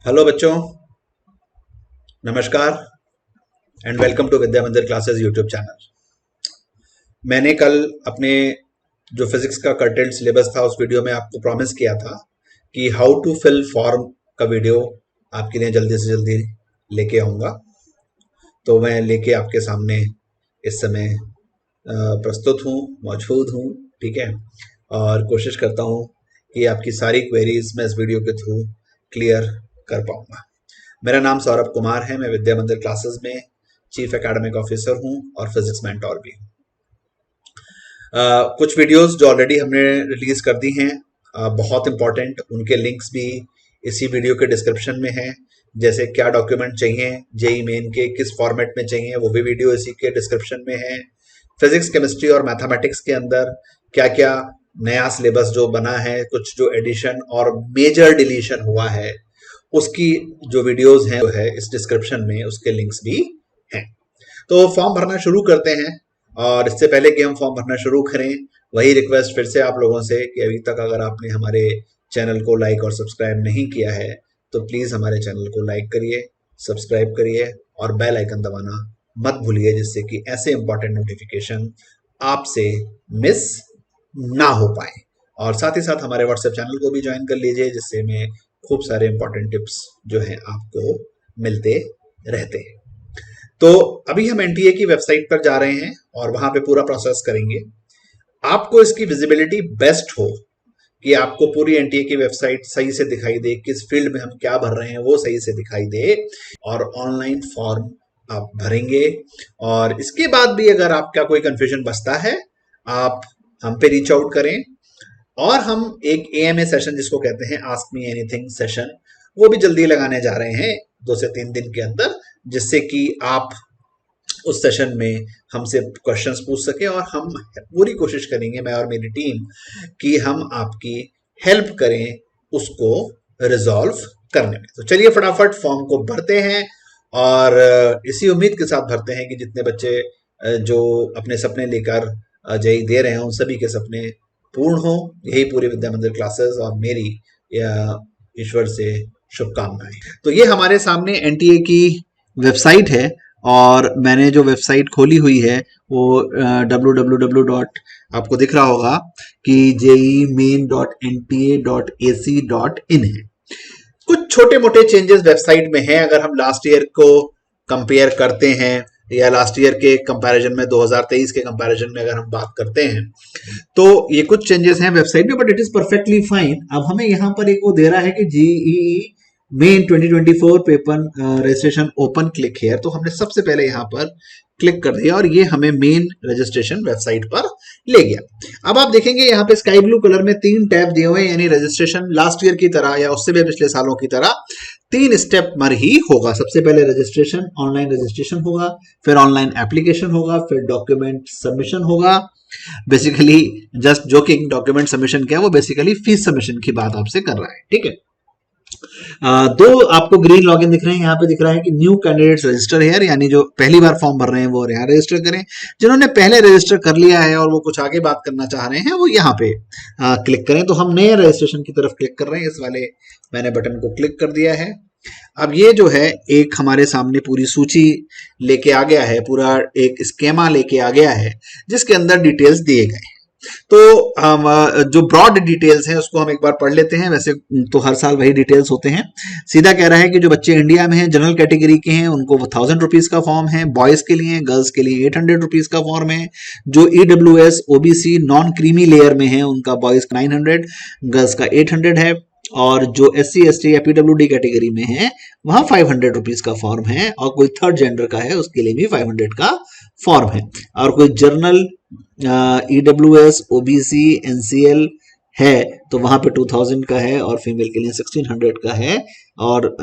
Hello बच्चों, नमस्कार and welcome to Vidya मंदिर क्लासेस यूट्यूब चैनल। मैंने कल अपने जो फिजिक्स का कंटेंट सिलेबस था उस वीडियो में आपको प्रॉमिस किया था कि हाउ टू फिल फॉर्म का वीडियो आपके लिए जल्दी से जल्दी लेके आऊँगा। तो मैं लेके आपके सामने इस समय प्रस्तुत हूँ, मौजूद हूँ, ठीक है। और कोशिश करता हूँ कि आपकी सारी क्वेरीज मैं इस वीडियो के थ्रू क्लियर कर पाऊँगा। मेरा नाम सौरभ कुमार है। मैं विद्या मंदिर क्लासेस में चीफ एकेडमिक ऑफिसर हूं और फिजिक्स मेंटोर भी हूं। कुछ वीडियोस जो ऑलरेडी हमने रिलीज कर दी हैं, बहुत इंपॉर्टेंट, उनके लिंक्स भी इसी वीडियो के डिस्क्रिप्शन में हैं। जैसे क्या डॉक्यूमेंट चाहिए जेई मेन के, किस फॉर्मेट में चाहिए, वो भी वीडियो इसी के डिस्क्रिप्शन में है। फिजिक्स, केमिस्ट्री और मैथमेटिक्स के अंदर क्या क्या नया सिलेबस जो बना है, कुछ जो एडिशन और मेजर डिलीशन हुआ है, उसकी जो वीडियोस हैं वो है इस डिस्क्रिप्शन में, उसके लिंक्स भी हैं। तो फॉर्म भरना शुरू करते हैं। और इससे पहले कि हम फॉर्म भरना शुरू करें, वही रिक्वेस्ट फिर से आप लोगों से कि अभी तक अगर आपने हमारे चैनल को लाइक और सब्सक्राइब नहीं किया है तो प्लीज हमारे चैनल को लाइक करिए, सब्सक्राइब करिए और बेल आइकन दबाना मत भूलिए, जिससे कि ऐसे इंपॉर्टेंट नोटिफिकेशन आपसे मिस ना हो पाए। और साथ ही साथ हमारे व्हाट्सएप चैनल को भी ज्वाइन कर लीजिए, जिससे में खूब सारे इंपॉर्टेंट टिप्स जो हैं आपको मिलते रहते हैं। तो अभी हम एनटीए की वेबसाइट पर जा रहे हैं और वहां पे पूरा प्रोसेस करेंगे। आपको इसकी विजिबिलिटी बेस्ट हो कि आपको पूरी एनटीए की वेबसाइट सही से दिखाई दे, किस फील्ड में हम क्या भर रहे हैं वो सही से दिखाई दे, और ऑनलाइन फॉर्म आप भरेंगे। और इसके बाद भी अगर आपका कोई कंफ्यूजन बचता है, आप हम पे रीच आउट करें और हम एक एएमए सेशन, जिसको कहते हैं आस्क मी एनीथिंग सेशन, वो भी जल्दी लगाने जा रहे हैं 2 से 3 दिन के अंदर, जिससे कि आप उस सेशन में हमसे क्वेश्चंस पूछ सके और हम पूरी कोशिश करेंगे, मैं और मेरी टीम, कि हम आपकी हेल्प करें उसको रिजॉल्व करने में। तो चलिए फटाफट फॉर्म को भरते हैं और इसी उम्मीद के साथ भरते हैं कि जितने बच्चे जो अपने सपने लेकर जेई दे रहे हैं उन सभी के सपने पूर्ण हो। यही पूरी विद्या मंदिर क्लासेस और मेरी ईश्वर से शुभकामनाएं। तो ये हमारे सामने एनटीए की वेबसाइट है और मैंने जो वेबसाइट खोली हुई है वो www. आपको दिख रहा होगा कि jemain.nta.ac.in है। कुछ छोटे मोटे चेंजेस वेबसाइट में हैं। अगर हम लास्ट ईयर को कंपेयर करते हैं या लास्ट ईयर के कंपैरिजन में 2023 के कंपैरिजन में अगर हम बात करते हैं तो ये कुछ चेंजेस हैं वेबसाइट में, but it is perfectly fine. अब हमें यहाँ पर एक वो दे रहा है कि JEE main 2024 paper registration open click here. तो हमने सबसे पहले यहाँ पर क्लिक कर दिया और ये हमें मेन रजिस्ट्रेशन वेबसाइट पर ले गया। अब आप देखेंगे यहाँ पे स्काई ब्लू कलर में 3 टैब दिए हुए हैं, यानी रजिस्ट्रेशन लास्ट ईयर की तरह या उससे भी पिछले सालों की तरह 3 स्टेप पर ही होगा। सबसे पहले रजिस्ट्रेशन, ऑनलाइन रजिस्ट्रेशन होगा, फिर ऑनलाइन एप्लीकेशन होगा, फिर डॉक्यूमेंट सबमिशन होगा। Basically just joking, document submission क्या है, वो बेसिकली फीस सबमिशन की बात आपसे कर रहा है, ठीक है। 2 आपको ग्रीन लॉगिन दिख रहे हैं। यहाँ पे दिख रहा है कि न्यू कैंडिडेट्स रजिस्टर हियर, यानी जो पहली बार फॉर्म भर रहे हैं वो यहाँ रजिस्टर करें। जिन्होंने पहले रजिस्टर कर लिया है और वो कुछ आगे बात करना चाह रहे हैं वो यहाँ पे क्लिक करें। तो हम नए रजिस्ट्रेशन की तरफ क्लिक कर रहे हैं। इस वाले मैंने बटन को क्लिक कर दिया है। अब ये जो है एक हमारे सामने पूरी सूची लेके आ गया है, पूरा एक स्केमा लेके आ गया है जिसके अंदर डिटेल्स दिए गए हैं। तो जो ब्रॉड डिटेल्स हैं उसको हम एक बार पढ़ लेते हैं। वैसे तो हर साल वही डिटेल्स होते हैं। सीधा कह रहा है कि जो बच्चे इंडिया में हैं, जनरल कैटेगरी के हैं, उनको 1000 रुपीज का फॉर्म है। बॉयज के लिए, गर्ल्स के लिए 800 रुपीज का फॉर्म है। जो EWS OBC non creamy layer में है उनका बॉयज का 900, गर्ल्स का 800 है। और जो SC ST या PWD कैटेगरी में है वहां 500 रुपीज का फॉर्म है। और कोई थर्ड जेंडर का है उसके लिए भी 500 का फॉर्म है। और कोई जर्नल EWS OBC NCL है तो वहां पे 2000 का है और फीमेल के लिए 1600 का है। और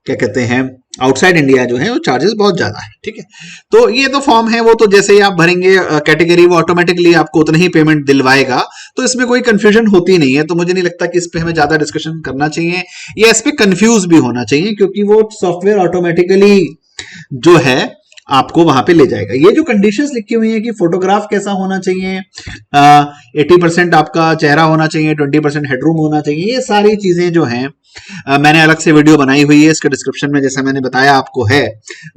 क्या कहते हैं, आउटसाइड इंडिया जो है वो चार्जेस बहुत ज्यादा है, ठीक है। तो ये तो फॉर्म है, वो तो जैसे ही आप भरेंगे कैटेगरी वो ऑटोमेटिकली आपको उतना ही पेमेंट दिलवाएगा। तो इसमें कोई कंफ्यूजन होती नहीं है। तो मुझे नहीं लगता कि इस पे हमें ज्यादा डिस्कशन करना चाहिए या इस पे कंफ्यूज भी होना चाहिए, क्योंकि वो सॉफ्टवेयर ऑटोमेटिकली जो है आपको वहां पे ले जाएगा। ये जो कंडीशंस लिखी हुई है कि फोटोग्राफ कैसा होना चाहिए, 80% आपका चेहरा होना चाहिए, 20% हेडरूम होना चाहिए, ये सारी चीजें जो हैं मैंने अलग से वीडियो बनाई हुई है, इसके डिस्क्रिप्शन में जैसा मैंने बताया आपको है,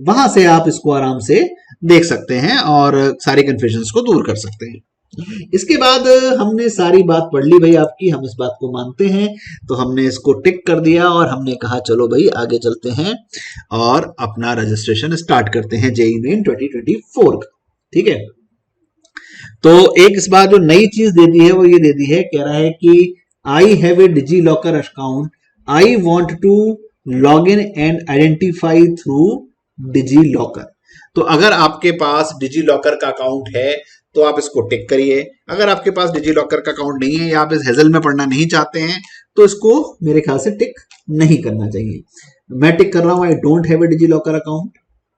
वहां से आप इसको आराम से देख सकते हैं और सारी कंफ्यूजन को दूर कर सकते हैं। इसके बाद हमने सारी बात पढ़ ली भाई आपकी, हम इस बात को मानते हैं, तो हमने इसको टिक कर दिया और हमने कहा चलो भाई आगे चलते हैं और अपना रजिस्ट्रेशन स्टार्ट करते हैं जेईई मेन 2024 का। ठीक है, तो एक इस बार जो नई चीज दे दी है वो ये दे दी है, कह रहा है कि I have a DigiLocker account, I want to log in and identify through DigiLocker. तो अगर आपके पास डिजी लॉकर का अकाउंट है तो आप इसको टिक करिए, अगर आपके पास डिजी लॉकर का अकाउंट नहीं है या आप इस हेजल में पढ़ना नहीं चाहते हैं तो इसको मेरे ख्याल से टिक नहीं करना चाहिए। मैं टिक कर रहा हूं, I don't have a DigiLocker account.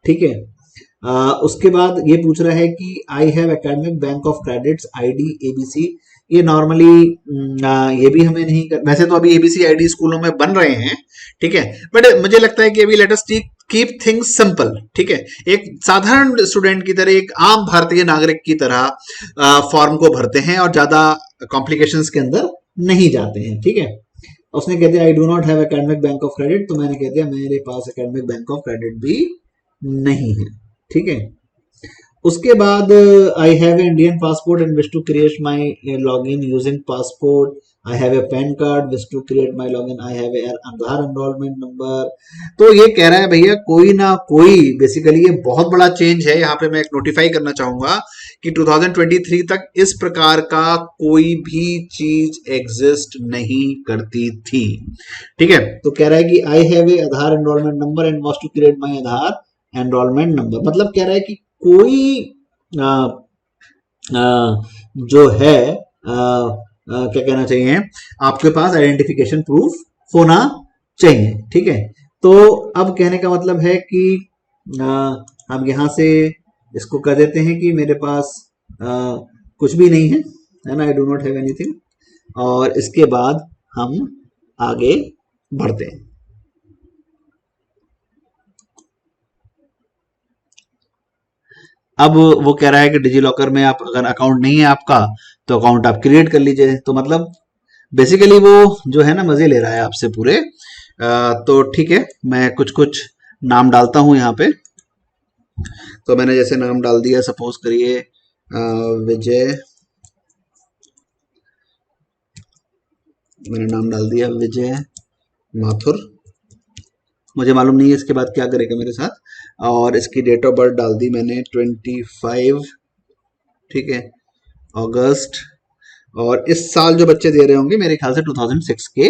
ठीक है, उसके बाद ये पूछ रहा है कि I have academic bank of credits ID ABC. ये नॉर्मली ये भी हमें नहीं कर, वैसे तो अभी एबीसी आईडी स्कूलों में बन रहे हैं, ठीक है, बट मुझे लगता है कि अभी let us keep things simple. ठीक है, एक साधारण स्टूडेंट की तरह, एक आम भारतीय नागरिक की तरह फॉर्म को भरते हैं और ज्यादा कॉम्प्लिकेशंस के अंदर नहीं जाते हैं। ठीक है, उसने कह दिया I do not have academic bank of credit, तो मैंने कह दिया मेरे पास एकेडमिक बैंक ऑफ क्रेडिट भी नहीं है। ठीक है, उसके बाद I have a Indian passport and wish to create my login using passport, I have a PAN card wish to create my login, I have a Aadhaar enrolment number. तो ये कह रहा है भैया कोई ना कोई, बेसिकली ये बहुत बड़ा चेंज है। यहाँ पे मैं एक नोटिफाई करना चाहूंगा कि 2023 तक इस प्रकार का कोई भी चीज एग्जिस्ट नहीं करती थी। ठीक है, तो कह रहा है कि I have a Aadhaar enrolment number and wants to create my Aadhaar enrolment number. मतलब कह रहा है कि कोई आ, आ, जो है क्या कहना चाहिए, आपके पास आइडेंटिफिकेशन प्रूफ होना चाहिए। ठीक है, तो अब कहने का मतलब है कि हम यहां से इसको कह देते हैं कि मेरे पास कुछ भी नहीं है ना, आई डू नॉट हैव एनीथिंग, और इसके बाद हम आगे बढ़ते हैं। अब वो कह रहा है कि डिजी लॉकर में आप अगर अकाउंट नहीं है आपका तो अकाउंट आप क्रिएट कर लीजिए। तो मतलब बेसिकली वो जो है ना मजे ले रहा है आपसे पूरे। तो ठीक है, मैं कुछ कुछ नाम डालता हूं यहाँ पे। तो मैंने जैसे नाम डाल दिया, सपोज करिए विजय, मैंने नाम डाल दिया विजय माथुर। मुझे मालूम नहीं है इसके बाद क्या करेगा मेरे साथ। और इसकी डेट ऑफ बर्थ डाल दी मैंने 25, ठीक है, अगस्त। और इस साल जो बच्चे दे रहे होंगे मेरे ख्याल से 2006 के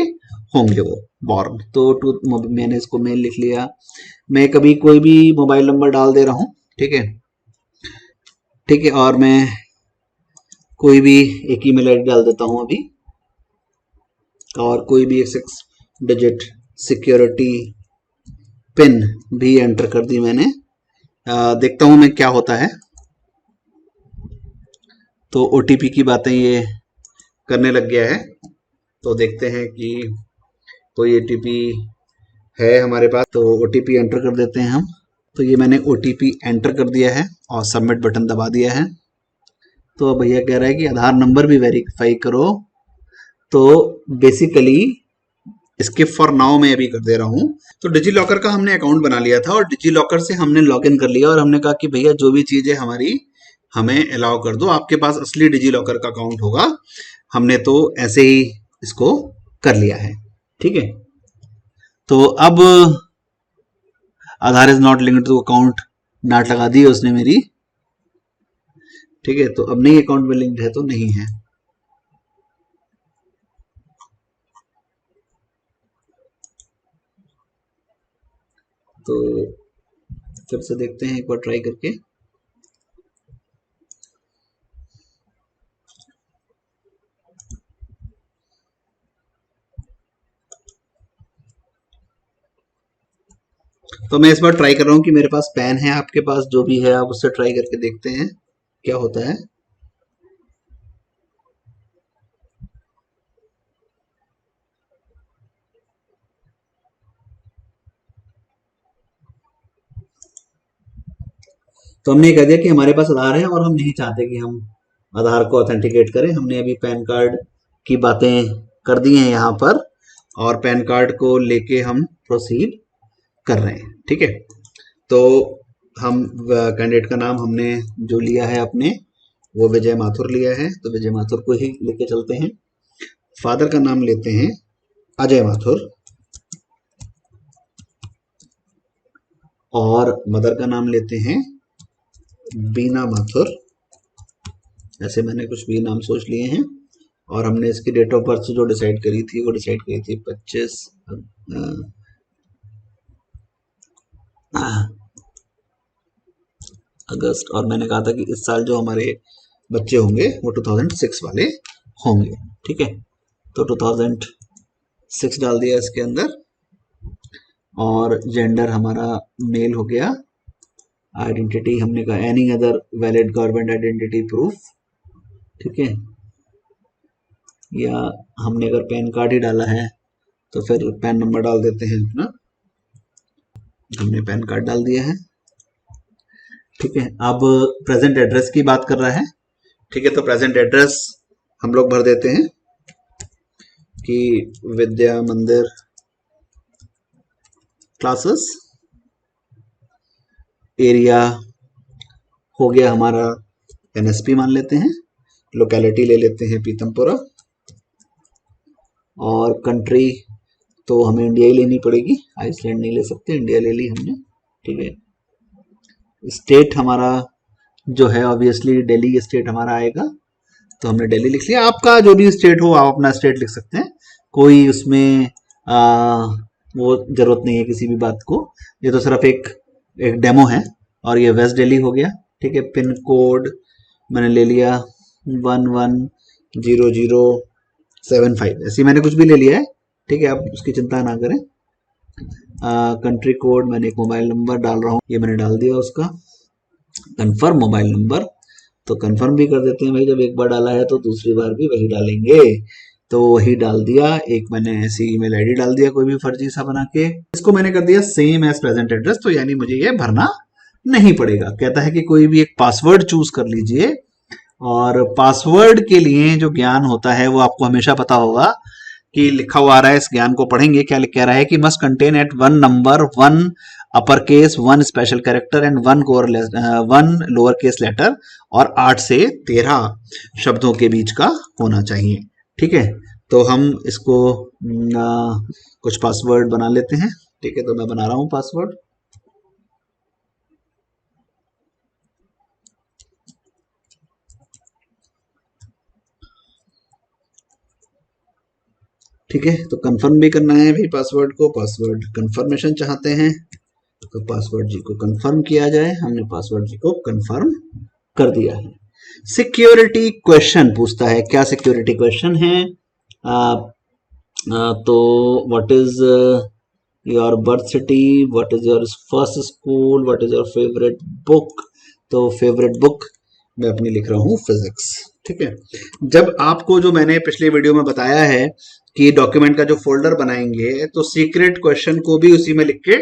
होंगे वो बॉर्न। तो मैंने इसको मेल लिख लिया। मैं कभी कोई भी मोबाइल नंबर डाल दे रहा हूँ, ठीक है, ठीक है, और मैं कोई भी एक ईमेल आईडी डाल देता हूँ अभी, और कोई भी 6 डिजिट सिक्योरिटी पिन भी एंटर कर दी मैंने। देखता हूँ मैं क्या होता है। तो ओटीपी की बातें ये करने लग गया है, तो देखते हैं कि कोई ओटीपी है हमारे पास। तो ओटीपी एंटर कर देते हैं हम। तो ये मैंने ओटीपी एंटर कर दिया है और सबमिट बटन दबा दिया है। तो अब भैया कह रहा है कि आधार नंबर भी वेरीफाई करो। तो बेसिकली इसके फॉर नाउ मैं अभी कर दे रहा हूँ। तो डिजी लॉकर का हमने अकाउंट बना लिया था और डिजी लॉकर से हमने लॉग इन कर लिया और हमने कहा कि भैया जो भी चीज़ है हमारी हमें अलाउ कर दो, आपके पास असली डिजी लॉकर का अकाउंट होगा। हमने तो ऐसे ही इसको कर लिया है। ठीक है, तो अब Aadhaar is not linked to account, नाट लगा दी है उसने मेरी। ठीक है, तो अब नहीं अकाउंट में लिंक्ड है तो नहीं है। तो फिर से देखते हैं एक बार ट्राई करके। तो मैं इस बार ट्राई कर रहा हूँ कि मेरे पास पेन है, आपके पास जो भी है आप उससे ट्राई करके देखते हैं क्या होता है। तो हमने कह दिया कि हमारे पास आधार है और हम नहीं चाहते कि हम आधार को ऑथेंटिकेट करें। हमने अभी पैन कार्ड की बातें कर दी हैं यहाँ पर, और पैन कार्ड को लेके हम प्रोसीड कर रहे हैं। ठीक है, तो हम कैंडिडेट का नाम हमने जो लिया है अपने, वो विजय माथुर लिया है, तो विजय माथुर को ही लेके चलते हैं। फादर का नाम लेते हैं अजय माथुर, और मदर का नाम लेते हैं बीना माथुर। ऐसे मैंने कुछ भी नाम सोच लिए हैं, और हमने इसकी डेट ऑफ बर्थ जो डिसाइड करी थी वो डिसाइड करी थी 25 अगस्त, और मैंने कहा था कि इस साल जो हमारे बच्चे होंगे वो 2006 वाले होंगे। ठीक है, तो 2006 डाल दिया इसके अंदर, और जेंडर हमारा मेल हो गया। आइडेंटिटी हमने कहा any other valid government identity proof. ठीक है, या हमने अगर पैन कार्ड ही डाला है तो फिर पैन नंबर डाल देते हैं अपना। हमने पैन कार्ड डाल दिया है। ठीक है, अब प्रेजेंट एड्रेस की बात कर रहा है। ठीक है, तो प्रेजेंट एड्रेस हम लोग भर देते हैं कि विद्या मंदिर क्लासेस, एरिया हो गया हमारा एनएसपी मान लेते हैं, लोकेलिटी ले लेते हैं पीतमपुरा, और कंट्री तो हमें इंडिया ही लेनी पड़ेगी, आइसलैंड नहीं ले सकते, इंडिया ले ली हमने। ठीक है, स्टेट हमारा जो है ऑब्वियसली दिल्ली स्टेट हमारा आएगा, तो हमने दिल्ली लिख लिया। आपका जो भी स्टेट हो आप अपना स्टेट लिख सकते हैं, कोई उसमें वो जरूरत नहीं है किसी भी बात को, ये तो सिर्फ एक डेमो है। और ये वेस्ट दिल्ली हो गया। ठीक है, पिन कोड मैंने ले लिया 110075, ऐसी मैंने कुछ भी ले लिया है। ठीक है, आप उसकी चिंता ना करें। कंट्री कोड मैंने एक मोबाइल नंबर डाल रहा हूँ, ये मैंने डाल दिया उसका। कंफर्म मोबाइल नंबर तो कंफर्म भी कर देते हैं भाई, जब एक बार डाला है तो दूसरी बार भी वही डालेंगे, तो वही डाल दिया। एक मैंने ऐसी ईमेल आईडी डाल दिया कोई भी फर्जी सा बना के, इसको मैंने कर दिया सेम एज प्रेजेंट एड्रेस, तो यानी मुझे ये भरना नहीं पड़ेगा। कहता है कि कोई भी एक पासवर्ड चूज कर लीजिए, और पासवर्ड के लिए जो ज्ञान होता है वो आपको हमेशा पता होगा कि लिखा हुआ आ रहा है, इस ज्ञान को पढ़ेंगे। क्या कह रहा है कि must contain at 1 number 1 upper case 1 special character and 1 lower case letter, और 8 से 13 शब्दों के बीच का होना चाहिए। ठीक है, तो हम इसको कुछ पासवर्ड बना लेते हैं। ठीक है, तो मैं बना रहा हूं पासवर्ड। ठीक है, तो कंफर्म भी करना है भाई पासवर्ड को, पासवर्ड कंफर्मेशन चाहते हैं तो पासवर्ड जी को कंफर्म किया जाए। हमने पासवर्ड जी को कंफर्म कर दिया है। सिक्योरिटी क्वेश्चन पूछता है, क्या सिक्योरिटी क्वेश्चन है? तो what is your birth city, what is your first school, what is your favourite book. तो फेवरेट बुक मैं अपनी लिख रहा हूँ फिजिक्स। ठीक है, जब आपको जो मैंने पिछले वीडियो में बताया है कि डॉक्यूमेंट का जो फोल्डर बनाएंगे तो सीक्रेट क्वेश्चन को भी उसी में लिख के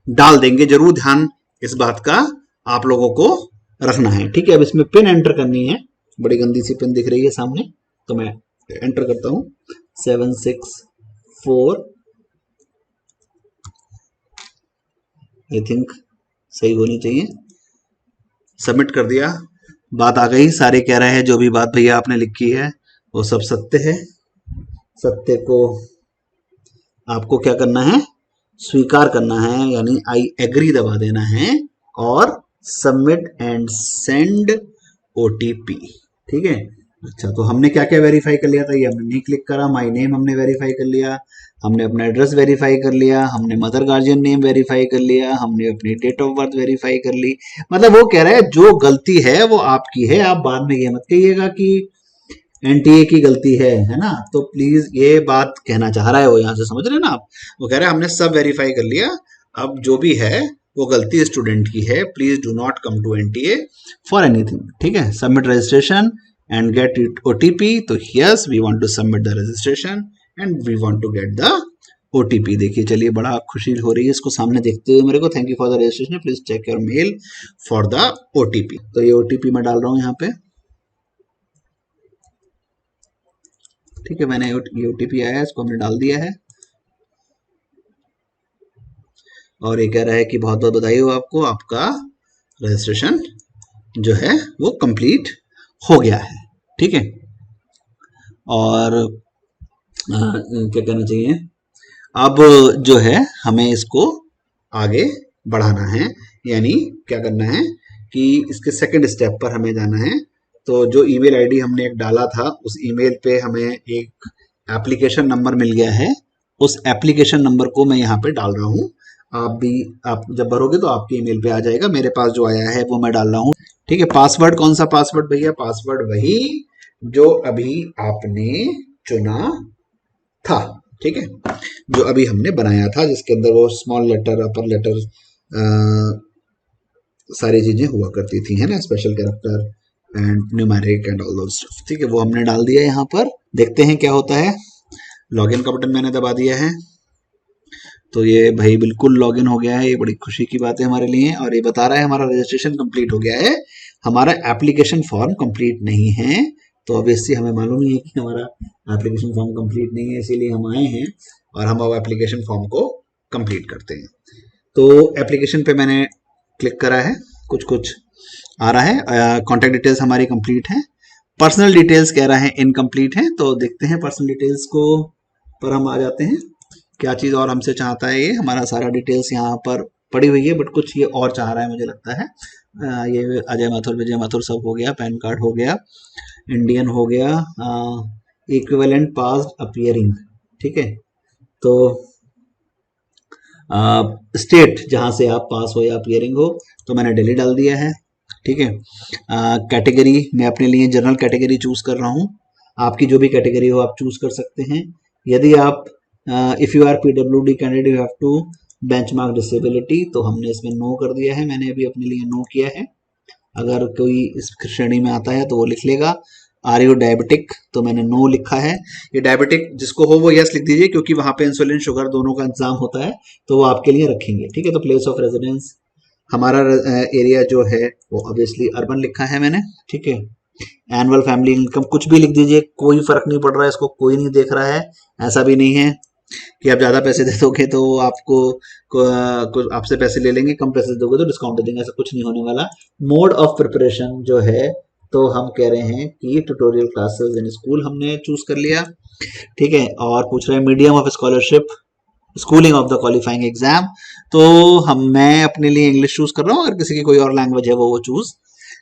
डाल देंगे, जरूर ध्यान इस बात का आप लोगों को रखना है। ठीक है, अब इसमें पिन एंटर करनी है, बड़ी गंदी सी पिन दिख रही है सामने, तो मैं एंटर करता हूं 764, आई थिंक सही होनी चाहिए। सबमिट कर दिया, बात आ गई। सारे कह रहे हैं जो भी बात भैया आपने लिखी है वो सब सत्य है। सत्य को आपको क्या करना है, स्वीकार करना है, यानी आई एग्री दबा देना है, और सबमिट एंड सेंड ओटीपी। ठीक है, अच्छा तो हमने क्या क्या वेरीफाई कर लिया था, ये हमने नहीं क्लिक करा। माय नेम हमने वेरीफाई कर लिया, हमने अपना एड्रेस वेरीफाई कर लिया, हमने मदर गार्जियन नेम वेरीफाई कर लिया, हमने अपनी डेट ऑफ बर्थ वेरीफाई कर ली। मतलब वो कह रहा है जो गलती है वो आपकी है, आप बाद में ये मत कहिएगा कि एनटीए की गलती है ना। तो प्लीज ये बात कहना चाह रहा है वो, यहां से समझ रहे हैं ना आप। वो कह रहा है हमने सब वेरीफाई कर लिया, अब जो भी है वो गलती स्टूडेंट की है, please do not come to NTA for anything. ठीक है, submit registration and get OTP. तो yes we want to submit the registration and we want to get the OTP. देखिए चलिए बड़ा खुशी हो रही है इसको सामने देखते हुए मेरे को। Thank you for the registration, please check your mail for the OTP. तो ये ओटीपी मैं डाल रहा हूँ यहाँ पे। ठीक है, मैंने ये ओटीपी आया है, इसको हमने डाल दिया है और ये कह रहा है कि बहुत बहुत बधाई हो आपको, आपका रजिस्ट्रेशन जो है वो कंप्लीट हो गया है। ठीक है, और क्या कहना चाहिए, अब जो है हमें इसको आगे बढ़ाना है, यानी क्या करना है कि इसके सेकंड स्टेप पर हमें जाना है। तो जो ईमेल आईडी हमने एक डाला था उस ईमेल पे हमें एक एप्लीकेशन नंबर मिल गया है, उस एप्लीकेशन नंबर को मैं यहाँ पे डाल रहा हूँ। आप जब भरोगे तो आपके ईमेल पे आ जाएगा। मेरे पास जो आया है वो मैं डाल रहा हूँ। ठीक है, पासवर्ड कौन सा पासवर्ड भैया? पासवर्ड वही जो अभी आपने चुना था। ठीक है, जो अभी हमने बनाया था, जिसके अंदर वो स्मॉल लेटर, अपर लेटर, सारी चीजें हुआ करती थी, है ना, special character and numeric and all those stuff. ठीक है, वो हमने डाल दिया यहाँ पर। देखते हैं क्या होता है। लॉगिन का बटन मैंने दबा दिया है, तो ये भाई बिल्कुल लॉगिन हो गया है। ये बड़ी खुशी की बात है हमारे लिए, और ये बता रहा है हमारा रजिस्ट्रेशन कंप्लीट हो गया है। हमारा एप्लीकेशन फॉर्म कंप्लीट नहीं है, तो ऑब्वियसली हमें मालूम ही है कि हमारा एप्लीकेशन फॉर्म कंप्लीट नहीं है, इसीलिए हम आए हैं और हम अब एप्लीकेशन फॉर्म को कंप्लीट करते हैं। तो एप्लीकेशन पे मैंने क्लिक करा है, कुछ कुछ आ रहा है। कॉन्टैक्ट डिटेल्स हमारी कंप्लीट है, पर्सनल डिटेल्स कह रहा है इनकम्प्लीट है। तो देखते हैं पर्सनल डिटेल्स को, पर हम आ जाते हैं। क्या चीज़ और हमसे चाहता है ये? हमारा सारा डिटेल्स यहाँ पर पड़ी हुई है, बट कुछ ये और चाह रहा है मुझे लगता है। ये अजय माथुर, विजय माथुर सब हो गया, पैन कार्ड हो गया, इंडियन हो गया, इक्विवेलेंट पास्ट अपीयरिंग। ठीक है, तो स्टेट जहाँ से आप पास हो या अपीयरिंग हो, तो मैंने दिल्ली डाल दिया है। ठीक है, कैटेगरी मैं अपने लिए जनरल कैटेगरी चूज कर रहा हूँ। आपकी जो भी कैटेगरी हो आप चूज कर सकते हैं। यदि आप इफ़ यू आर पीडब्ल्यूडी candidate you have to benchmark disability, तो हमने इसमें नो कर दिया है, मैंने अभी अपने लिए नो किया है। अगर कोई इस श्रेणी में आता है तो वो लिख लेगा। आर यू डायबिटिक, तो मैंने नो लिखा है। ये डायबिटिक जिसको हो वो यस लिख दीजिए, क्योंकि वहां पे इंसुलिन शुगर दोनों का इंतजाम होता है, तो वो आपके लिए रखेंगे। ठीक है, तो प्लेस ऑफ रेजिडेंस हमारा एरिया जो है वो ऑब्वियसली अर्बन लिखा है मैंने। ठीक है, एनुअल फैमिली इनकम कुछ भी लिख दीजिए, कोई फर्क नहीं पड़ रहा है, इसको कोई नहीं देख रहा है। ऐसा भी नहीं है कि आप ज्यादा पैसे दे दोगे तो आपको आपसे पैसे ले लेंगे, कम पैसे दोगे तो डिस्काउंट दे देंगे, ऐसा कुछ नहीं होने वाला। मोड ऑफ प्रिपरेशन जो है, तो हम कह रहे हैं कि ट्यूटोरियल क्लासेस इन स्कूल हमने चूज कर लिया। ठीक है, और पूछ रहे हैं medium of scholarship, schooling of the qualifying exam, तो मैं अपने लिए इंग्लिश चूज कर रहा हूँ, अगर किसी की कोई और लैंग्वेज है वो चूज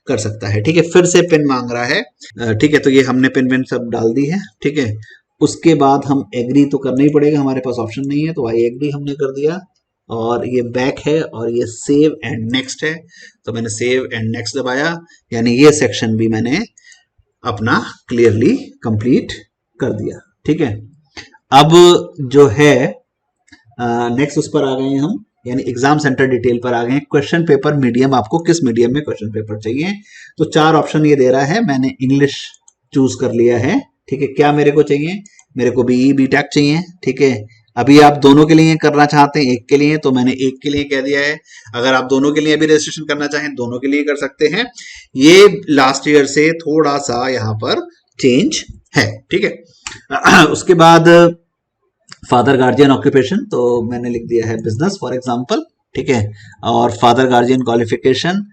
कर सकता है। ठीक है, फिर से पिन मांग रहा है। ठीक है, तो ये हमने पिन सब डाल दी है। ठीक है, उसके बाद हम एग्री तो करना ही पड़ेगा, हमारे पास ऑप्शन नहीं है, तो आई एग्री हमने कर दिया, और ये बैक है और ये सेव एंड नेक्स्ट है, तो मैंने सेव एंड नेक्स्ट दबाया, यानी ये सेक्शन भी मैंने अपना क्लियरली कंप्लीट कर दिया। ठीक है, अब जो है नेक्स्ट उस पर आ गए हम, यानी एग्जाम सेंटर डिटेल पर आ गए हैं। क्वेश्चन पेपर मीडियम, आपको किस मीडियम में क्वेश्चन पेपर चाहिए, तो 4 ऑप्शन ये दे रहा है, मैंने इंग्लिश चूज कर लिया है। ठीक है, क्या मेरे को चाहिए? मेरे को बीई बीटेक चाहिए। ठीक है, अभी आप दोनों के लिए करना चाहते हैं, एक के लिए, तो मैंने एक के लिए कह दिया है। अगर आप दोनों के लिए भी रजिस्ट्रेशन करना चाहें, दोनों के लिए कर सकते हैं। ये लास्ट ईयर से थोड़ा सा यहाँ पर चेंज है। ठीक है, उसके बाद फादर गार्जियन ऑक्यूपेशन, तो मैंने लिख दिया है बिजनेस फॉर एग्जांपल। ठीक है, और फादर गार्जियन क्वालिफिकेशन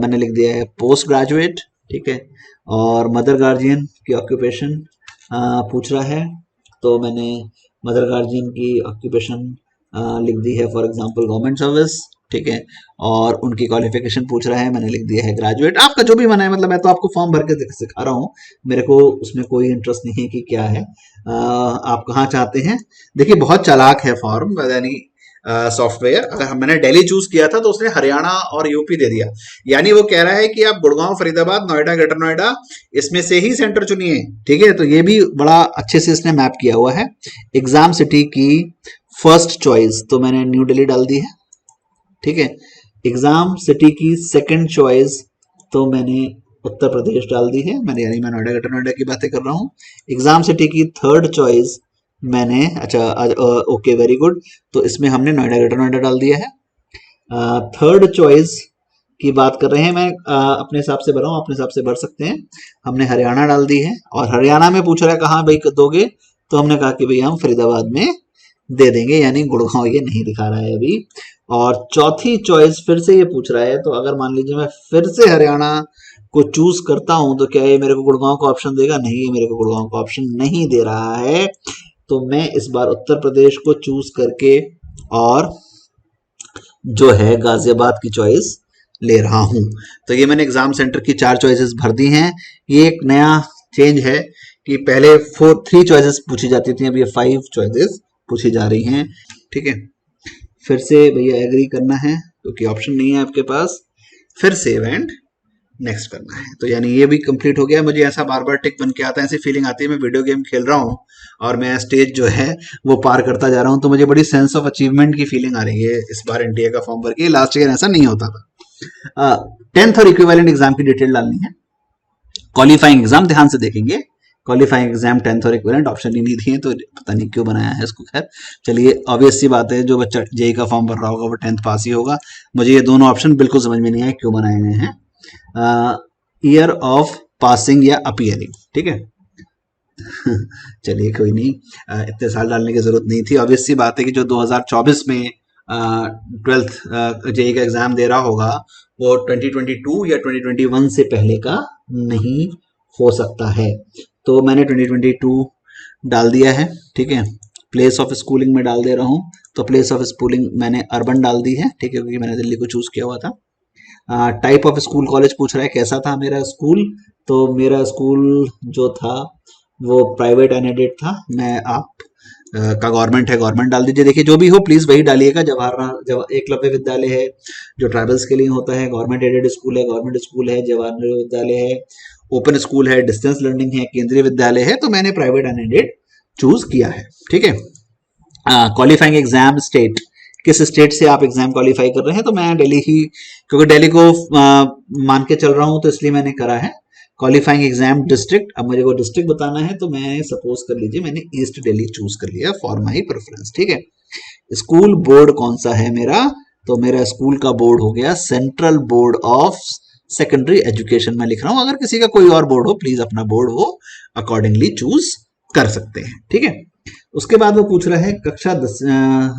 मैंने लिख दिया है पोस्ट ग्रेजुएट। ठीक है, और मदर गार्जियन की ऑक्यूपेशन पूछ रहा है, तो मैंने मदर गार्जियन की ऑक्यूपेशन लिख दी है फॉर एग्जांपल गवर्नमेंट सर्विस। ठीक है, और उनकी क्वालिफिकेशन पूछ रहा है, मैंने लिख दिया है ग्रेजुएट। आपका जो भी मन है, मतलब मैं तो आपको फॉर्म भर के सिखा रहा हूँ, मेरे को उसमें कोई इंटरेस्ट नहीं है कि क्या है, आप कहाँ चाहते हैं। देखिए बहुत चालाक है फॉर्म, यानी सॉफ्टवेयर। अगर मैंने दिल्ली चूज किया था तो उसने हरियाणा और यूपी दे दिया, यानी वो कह रहा है कि आप गुड़गांव, फरीदाबाद, नोएडा, ग्रेटर नोएडा इसमें से ही सेंटर चुनिए। ठीक है, तो ये भी बड़ा अच्छे से इसने मैप किया हुआ है। एग्जाम सिटी की फर्स्ट चॉइस, तो मैंने न्यू दिल्ली डाल दी है। ठीक है, एग्जाम सिटी की सेकंड चॉइस, तो मैंने उत्तर प्रदेश डाल दी है, मैंने, यानी मैं नोएडा, ग्रेटर नोएडा की बातें कर रहा हूँ। एग्जाम सिटी की थर्ड चॉइस, मैंने अच्छा ओके वेरी गुड, तो इसमें हमने नोएडा ग्रेटर नोएडा डाल दिया है। थर्ड चॉइस की बात कर रहे हैं, मैं अपने हिसाब से भर रहा हूँ, अपने हिसाब से भर सकते हैं। हमने हरियाणा डाल दी है और हरियाणा में पूछ रहा है कहाँ भाई दोगे, तो हमने कहा कि भैया हम फरीदाबाद में दे देंगे, यानी गुड़गांव ये नहीं दिखा रहा है अभी। और चौथी चॉइस फिर से ये पूछ रहा है, तो अगर मान लीजिए मैं फिर से हरियाणा को चूज करता हूं तो क्या ये मेरे को गुड़गांव का ऑप्शन देगा? नहीं, ये मेरे को गुड़गांव का ऑप्शन नहीं दे रहा है। तो मैं इस बार उत्तर प्रदेश को चूज करके और जो है गाजियाबाद की चॉइस ले रहा हूं। तो ये मैंने एग्जाम सेंटर की 4 चॉइसेस भर दी हैं। ये एक नया चेंज है कि पहले 3 चॉइसेस पूछी जाती थी, अब ये 5 चॉइसेस पूछी जा रही हैं। ठीक है, फिर से भैया एग्री करना है क्योंकि ऑप्शन नहीं है आपके पास, फिर सेव एंड नेक्स्ट करना है। तो यानी ये भी कंप्लीट हो गया। मुझे ऐसा बार बार टिक बन के आता है, ऐसी फीलिंग आती है मैं वीडियो गेम खेल रहा हूँ और मैं स्टेज जो है वो पार करता जा रहा हूँ, तो मुझे बड़ी सेंस ऑफ अचीवमेंट की फीलिंग आ रही है इस बार एनटीए का फॉर्म भर के। लास्ट ईयर ऐसा नहीं होता था। 10th और इक्विवेलेंट एग्जाम की डिटेल डालनी है। क्वालिफाइंग एग्जाम ध्यान से देखेंगे, क्वालिफाइंग एग्जाम 10th और इक्विवेलेंट ऑप्शन ही नहीं दिए, तो पता नहीं क्यों बनाया है इसको। खैर चलिए, ऑब्वियस सी बात है जो बच्चा जेई का फॉर्म भर रहा होगा वो 10th पास ही होगा। मुझे ये दोनों ऑप्शन बिल्कुल समझ में नहीं आए क्यों बनाए गए हैं। ईयर ऑफ पासिंग या अपीयरिंग, ठीक है। चलिए कोई नहीं, इतने साल डालने की जरूरत नहीं थी। ऑब्वियस सी बात है कि जो 2024 में 12th जेई का एग्जाम दे रहा होगा वो 2022 या 2021 से पहले का नहीं हो सकता है। तो मैंने 2022 डाल दिया है, ठीक है। प्लेस ऑफ स्कूलिंग में डाल दे रहा हूँ, तो प्लेस ऑफ स्कूलिंग मैंने अर्बन डाल दी है, ठीक है, क्योंकि मैंने दिल्ली को चूज किया हुआ था। टाइप ऑफ स्कूल कॉलेज पूछ रहा है कैसा था मेरा स्कूल, तो मेरा स्कूल जो था वो प्राइवेट एडेड था। मैं आप का गवर्नमेंट है, गवर्नमेंट डाल दीजिए। देखिए जो भी हो प्लीज वही डालिएगा। जवाहर एकलव्य विद्यालय है जो ट्राइबल्स के लिए होता है, गवर्नमेंट एडेड स्कूल है, गवर्नमेंट स्कूल है, जवाहर विद्यालय है, ओपन स्कूल है, डिस्टेंस लर्निंग है, केंद्रीय विद्यालय है, तो मैंने प्राइवेट एडेड चूज किया है, ठीक है। क्वालिफाइंग एग्जाम स्टेट, किस स्टेट से आप एग्जाम क्वालिफाई कर रहे हैं, तो मैं दिल्ली ही, क्योंकि दिल्ली को मान के चल रहा हूं तो इसलिए मैंने करा है। क्वालिफाइंग एग्जाम डिस्ट्रिक्ट, अब मुझे वो डिस्ट्रिक्ट बताना है, तो मैं सपोज कर लीजिए मैंने ईस्ट दिल्ली चूज कर लिया फॉर माई प्रेफरेंस, ठीक है। स्कूल बोर्ड कौन सा है मेरा, तो मेरा स्कूल का बोर्ड हो गया central board of secondary education, मैं लिख रहा हूं। अगर किसी का कोई और बोर्ड हो प्लीज अपना बोर्ड वो अकॉर्डिंगली चूज कर सकते हैं, ठीक है। उसके बाद वो पूछ रहा है कक्षा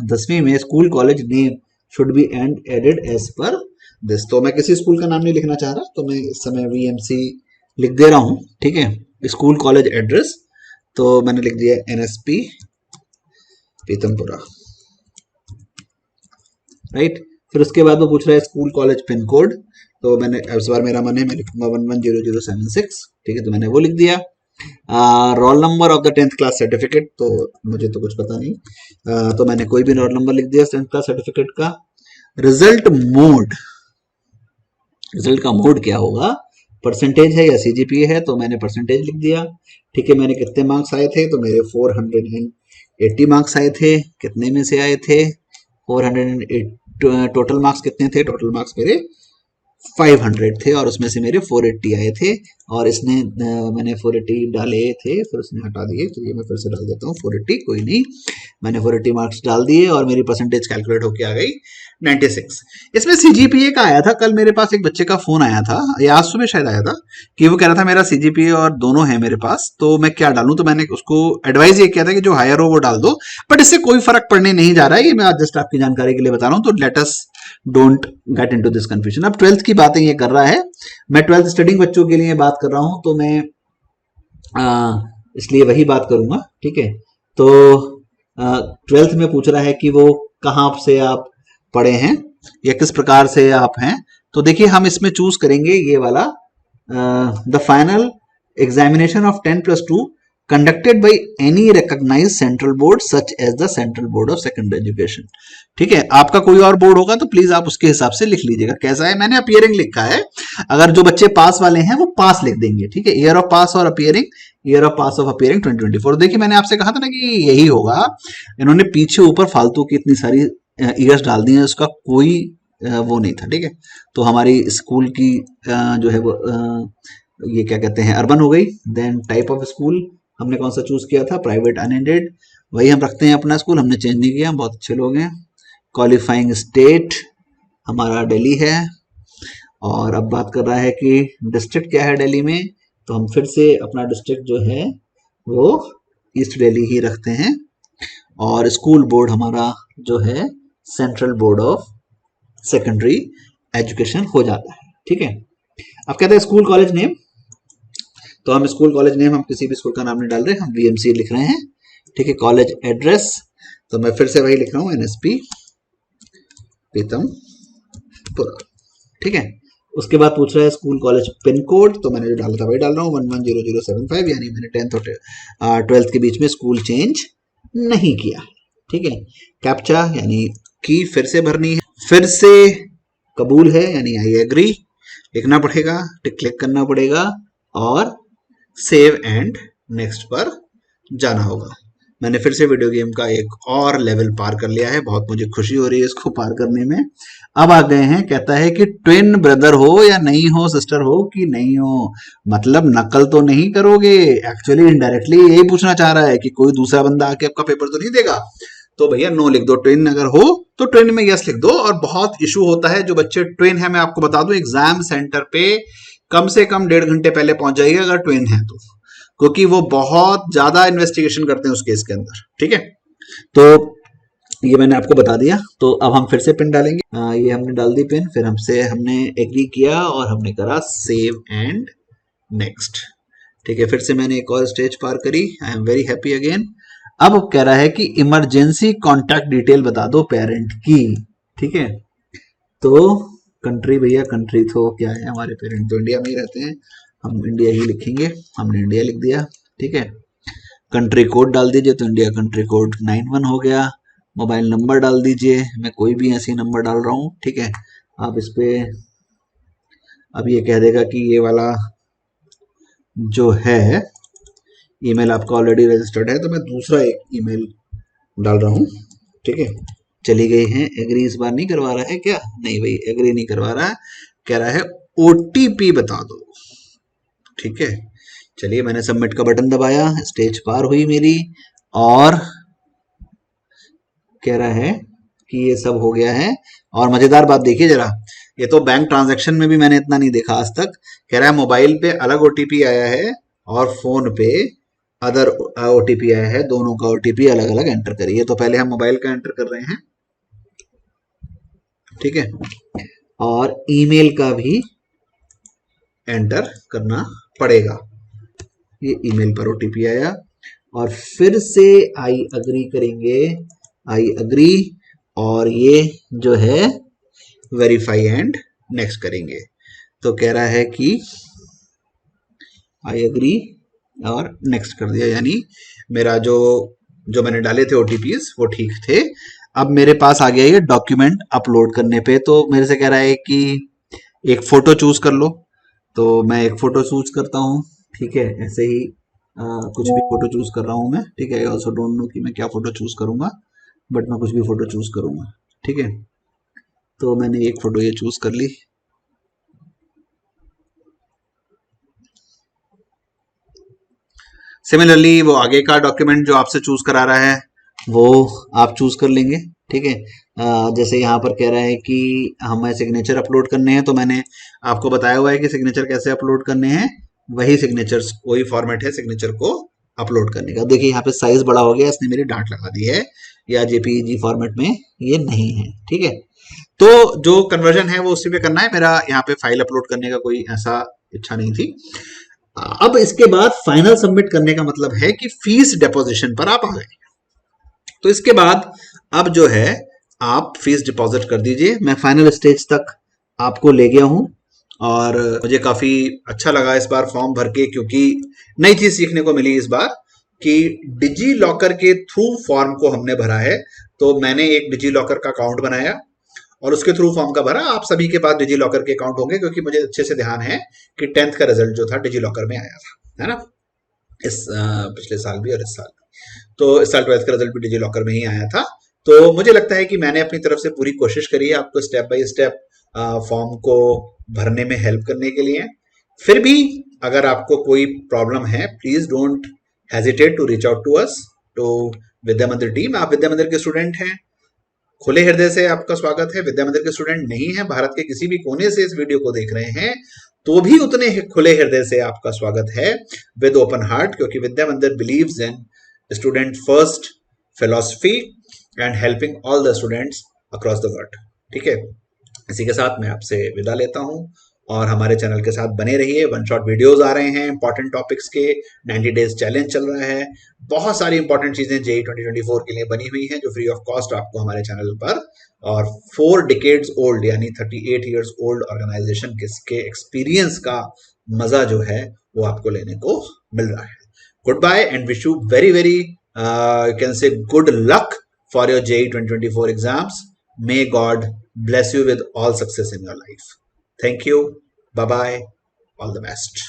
10वीं में school college name should be and added as per this. तो मैं किसी स्कूल का नाम नहीं लिखना चाह रहा, तो मैं इस समय वीएमसी लिख दे रहा हूं, ठीक है। स्कूल कॉलेज एड्रेस तो मैंने लिख दिया एनएसपी पीतमपुरा, राइट। फिर उसके बाद वो पूछ रहा है स्कूल कॉलेज पिन कोड, तो मैंने इस बार मेरा मन है मैं लिखूंगा 110076, ठीक है, तो मैंने वो लिख दिया। Roll number of the 10th class certificate, तो मुझे तो कुछ पता नहीं, तो मैंने कोई भी रोल नंबर लिख दिया 10th क्लास सर्टिफिकेट का। रिजल्ट मोड, रिजल्ट का मोड क्या होगा, परसेंटेज है या सीजीपीए है, तो मैंने परसेंटेज लिख दिया, ठीक है। मैंने कितने मार्क्स आए थे, तो मेरे 480 मार्क्स आए थे। कितने में से आए थे, 408। टोटल मार्क्स कितने थे, टोटल मार्क्स मेरे 500 थे और उसमें से मेरे 480 आए थे। और इसने मैंने 480 डाले थे, फिर उसने हटा दिए, तो ये मैं फिर से डाल देता हूँ 480, कोई नहीं, मैंने 480 मार्क्स डाल दिए और मेरी परसेंटेज कैलकुलेट होके आ गई 96। इसमें सीजीपीए का आया था, कल मेरे पास एक बच्चे का फोन आया था, या आज सुबह शायद आया था, कि वो कह रहा था मेरा सीजीपीए और दोनों है मेरे पास, तो मैं क्या डालूं। तो मैंने उसको एडवाइस ये किया था कि जो हायर हो वो डाल दो, बट इससे कोई फर्क पड़ने नहीं जा रहा है, ये मैं जस्ट आपकी जानकारी के लिए बता रहा हूँ। तो let us don't get into this confusion. अब 12th की बातें ये कर रहा है, मैं 12th स्टडिंग बच्चों के लिए बात कर रहा हूं, तो मैं इसलिए वही बात करूंगा, ठीक है। तो 12th में पूछ रहा है कि वो कहाँ से आप पढ़े हैं या किस प्रकार से आप हैं, तो देखिए हम इसमें चूज करेंगे ये वाला, the final examination of 10+2 conducted by any recognised central board such as the central board of secondary education, ठीक है। आपका कोई और बोर्ड होगा तो प्लीज आप उसके हिसाब से लिख लीजिएगा कैसा है। मैंने अपीयरिंग लिखा है, अगर जो बच्चे पास वाले हैं वो पास लिख देंगे, ठीक है। ईयर ऑफ पास और appearing, year of pass of appearing 2024। देखिए मैंने आपसे कहा था ना कि यही होगा, इन्होंने पीछे ऊपर फालतू की इतनी सारी ईयर्स डाल दी है, उसका कोई वो नहीं था, ठीक है। तो हमारी स्कूल की जो है वो ये क्या कहते हैं अर्बन हो गई। देन टाइप ऑफ स्कूल हमने कौन सा चूज किया था, प्राइवेट अनएडेड। वही हम रखते हैं अपना स्कूल, हमने चेंज नहीं किया, हम बहुत अच्छे लोग हैं। क्वालिफाइंग स्टेट हमारा दिल्ली है। और अब बात कर रहा है कि डिस्ट्रिक्ट क्या है दिल्ली में, तो हम फिर से अपना डिस्ट्रिक्ट जो है वो ईस्ट दिल्ली ही रखते हैं। और स्कूल बोर्ड हमारा जो है central board of secondary education हो जाता है। ठीक है, अब कहते हैं स्कूल कॉलेज नेम, तो हम स्कूल कॉलेज नेम हम किसी भी स्कूल का नाम नहीं डाल रहे, हम वीएमसी लिख रहे हैं। ठीक है, कॉलेज एड्रेस तो मैं फिर से वही लिख रहा हूँ, एनएसपी पीतमपुरा। ठीक है, उसके बाद पूछ रहा है स्कूल कॉलेज पिन कोड, तो मैंने जो डाला था वही डाल रहा हूँ 110075, यानी मैंने 10th और 12th के बीच में स्कूल चेंज नहीं किया। ठीक है, कैप्चा यानी की फिर से भरनी है, फिर से कबूल है यानी आई एग्री लिखना पड़ेगा, टिक क्लिक करना पड़ेगा और सेव एंड नेक्स्ट पर जाना होगा। मैंने फिर से वीडियो गेम का एक और लेवल पार कर लिया है, बहुत मुझे खुशी हो रही है इसको पार करने में। अब आ गए हैं, कहता है कि ट्विन ब्रदर हो या नहीं हो, सिस्टर हो कि नहीं हो, मतलब नकल तो नहीं करोगे। एक्चुअली इनडायरेक्टली यही पूछना चाह रहा है कि कोई दूसरा बंदा आके आपका पेपर तो नहीं देगा। तो भैया नो लिख दो, ट्विन अगर हो तो ट्विन में यस लिख दो। और बहुत इशू होता है जो बच्चे ट्विन है, मैं आपको बता दूं एग्जाम सेंटर पे कम से कम 1.5 घंटे पहले पहुंच जाइए अगर ट्विन है तो, क्योंकि वो बहुत ज्यादा इन्वेस्टिगेशन करते हैं उस केस के अंदर। ठीक है, तो ये मैंने आपको बता दिया। तो अब हम फिर से पिन डालेंगे, ये हमने डाल दी पिन, फिर हमने एग्री किया और हमने करा सेव एंड नेक्स्ट। ठीक है, फिर से मैंने एक और स्टेज पार करी, I am very happy again. अब कह रहा है कि इमरजेंसी कॉन्टैक्ट डिटेल बता दो पेरेंट की। ठीक है, तो कंट्री, भैया कंट्री तो क्या है, हमारे पेरेंट तो इंडिया में ही रहते हैं, हम इंडिया ही लिखेंगे, हमने इंडिया लिख दिया। ठीक है, कंट्री कोड डाल दीजिए, तो इंडिया कंट्री कोड 91 हो गया। मोबाइल नंबर डाल दीजिए, मैं कोई भी ऐसी नंबर डाल रहा हूँ। ठीक है, आप इस पे अब ये कह देगा कि ये वाला जो है ईमेल आपका ऑलरेडी रजिस्टर्ड है, तो मैं दूसरा एक ईमेल डाल रहा हूँ। ठीक है, चली गई है, एग्री इस बार नहीं करवा रहा है क्या, नहीं भाई एग्री नहीं करवा रहा है, कह रहा है ओटीपी बता दो। ठीक है, चलिए मैंने सबमिट का बटन दबाया, स्टेज पार हुई मेरी, और कह रहा है कि ये सब हो गया है। और मजेदार बात देखिए जरा, ये तो बैंक ट्रांजैक्शन में भी मैंने इतना नहीं देखा आज तक। कह रहा है मोबाइल पे अलग ओटीपी आया है और फोन पे अदर ओटीपी आया है, दोनों का ओटीपी अलग अलग एंटर करिए। तो पहले हम मोबाइल का एंटर कर रहे हैं। ठीक है, और ईमेल का भी एंटर करना पड़ेगा। ये ईमेल पर ओटीपी आया और फिर से आई अग्री करेंगे, आई अग्री, और ये जो है वेरीफाई एंड नेक्स्ट करेंगे। तो कह रहा है कि आई अग्री और नेक्स्ट कर दिया, यानी मेरा जो मैंने डाले थे ओटीपीज वो ठीक थे। अब मेरे पास आ गया ये डॉक्यूमेंट अपलोड करने पे, तो मेरे से कह रहा है कि एक फोटो चूज कर लो, तो मैं एक फोटो चूज करता हूँ। ठीक है, ऐसे ही कुछ भी फोटो चूज कर रहा हूँ मैं। ठीक है, आई ऑल्सो डोंट नो कि मैं क्या फोटो चूज करूंगा, बट मैं कुछ भी फोटो चूज करूंगा। ठीक है, तो मैंने एक फोटो ये चूज कर ली। सिमिलरली वो आगे का डॉक्यूमेंट जो आपसे चूज करा रहा है वो आप चूज कर लेंगे। ठीक है, जैसे यहाँ पर कह रहा है कि हमें सिग्नेचर अपलोड करने हैं, तो मैंने आपको बताया हुआ है कि सिग्नेचर कैसे अपलोड करने हैं, वही सिग्नेचर्स, वही फॉर्मेट है सिग्नेचर को अपलोड करने का। देखिए यहाँ पे साइज बड़ा हो गया, इसने मेरी डांट लगा दी है, या जेपीईजी फॉर्मेट में ये नहीं है। ठीक है, तो जो कन्वर्जन है वो उसी पे करना है, मेरा यहाँ पे फाइल अपलोड करने का कोई ऐसा इच्छा नहीं थी। अब इसके बाद फाइनल सबमिट करने का मतलब है कि फीस डिपॉजिशन पर आप आ गए। तो इसके बाद अब जो है आप फीस डिपॉजिट कर दीजिए। मैं फाइनल स्टेज तक आपको ले गया हूं और मुझे काफी अच्छा लगा इस बार फॉर्म भर के, क्योंकि नई चीज सीखने को मिली इस बार कि डिजी लॉकर के थ्रू फॉर्म को हमने भरा है। तो मैंने एक डिजी लॉकर का अकाउंट बनाया और उसके थ्रू फॉर्म का भरा। आप सभी के पास डिजी लॉकर के अकाउंट होंगे, क्योंकि मुझे अच्छे से ध्यान है कि 10th का रिजल्ट जो था डिजी लॉकर में आया था, है ना, इस पिछले साल भी और इस साल भी। तो इस साल 12th का रिजल्ट भी डिजी लॉकर में ही आया था। तो मुझे लगता है कि मैंने अपनी तरफ से पूरी कोशिश करी है आपको स्टेप बाय स्टेप फॉर्म को भरने में हेल्प करने के लिए। फिर भी अगर आपको कोई प्रॉब्लम है, please don't hesitate to reach out to us, to Vidya Mandir team, आप विद्या मंदिर के स्टूडेंट हैं, खुले हृदय से आपका स्वागत है। विद्या मंदिर के स्टूडेंट नहीं है, भारत के किसी भी कोने से इस वीडियो को देख रहे हैं, तो भी उतने खुले हृदय से आपका स्वागत है, विद ओपन हार्ट, क्योंकि विद्या मंदिर believes in student first philosophy and helping all the students across the world. ठीक है, इसी के साथ मैं आपसे विदा लेता हूं और हमारे चैनल के साथ बने रहिए। वन शॉट वीडियोस आ रहे हैं इंपॉर्टेंट टॉपिक्स के, 90 डेज चैलेंज चल रहा है, बहुत सारी इंपॉर्टेंट चीजें जेई 2024 के लिए बनी हुई हैं जो फ्री ऑफ कॉस्ट आपको हमारे चैनल पर, और 4 डिकेड्स ओल्ड यानी 38 इयर्स ओल्ड ऑर्गेनाइजेशन के एक्सपीरियंस का मजा जो है वो आपको लेने को मिल रहा है। Good bye and wish you very very you can say good luck for your JEE 2024 exams. May God bless you with all success in your life. Thank you. Bye bye. All the best.